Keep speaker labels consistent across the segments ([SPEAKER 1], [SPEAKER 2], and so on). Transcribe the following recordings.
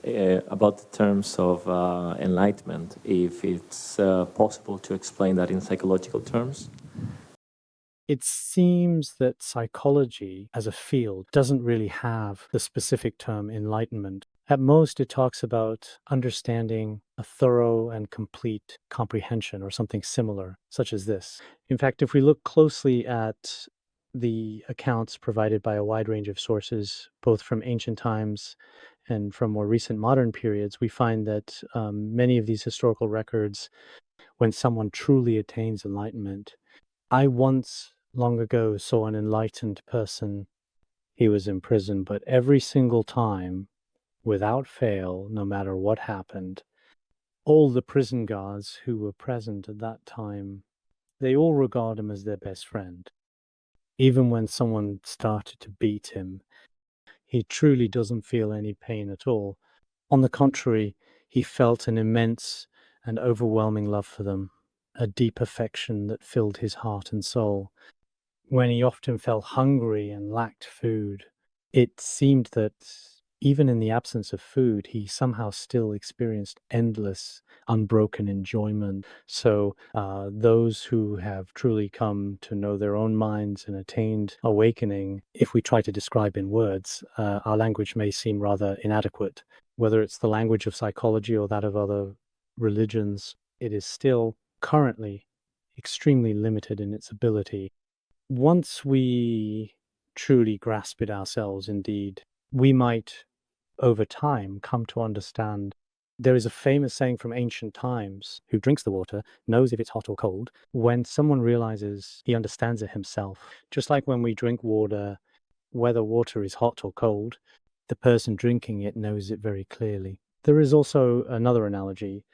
[SPEAKER 1] about the terms of enlightenment, if it's possible to explain that in psychological terms.
[SPEAKER 2] It seems that psychology as a field doesn't really have the specific term enlightenment. At most, it talks about understanding a thorough and complete comprehension or something similar, such as this. In fact, if we look closely at the accounts provided by a wide range of sources, both from ancient times and from more recent modern periods, we find that many of these historical records, when someone truly attains enlightenment, I once, long ago, saw an enlightened person. He was in prison, but every single time, without fail, no matter what happened, all the prison guards who were present at that time, they all regard him as their best friend. Even when someone started to beat him, he truly doesn't feel any pain at all. On the contrary, he felt an immense and overwhelming love for them, a deep affection that filled his heart and soul. When he often felt hungry and lacked food, it seemed that even in the absence of food, he somehow still experienced endless, unbroken enjoyment. So those who have truly come to know their own minds and attained awakening, if we try to describe in words, our language may seem rather inadequate. Whether it's the language of psychology or that of other religions, it is still currently extremely limited in its ability. Once we truly grasp it ourselves, indeed, we might, over time, come to understand. There is a famous saying from ancient times, who drinks the water knows if it's hot or cold. When someone realizes he understands it himself, just like when we drink water, whether water is hot or cold, the person drinking it knows it very clearly. There is also another analogy.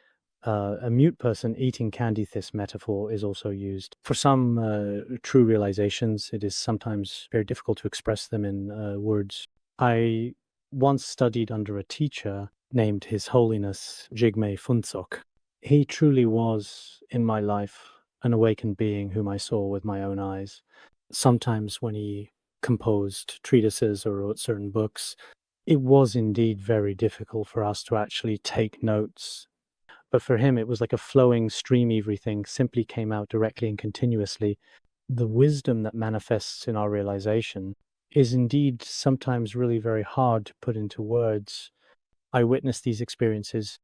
[SPEAKER 2] A mute person eating candy, this metaphor is also used. For some true realizations, it is sometimes very difficult to express them in words. I once studied under a teacher named His Holiness Jigme Phuntsok. He truly was, in my life, an awakened being whom I saw with my own eyes. Sometimes when he composed treatises or wrote certain books, it was indeed very difficult for us to actually take notes. But for him, it was like a flowing stream. Everything simply came out directly and continuously. The wisdom that manifests in our realization is indeed sometimes really very hard to put into words. I witnessed these experiences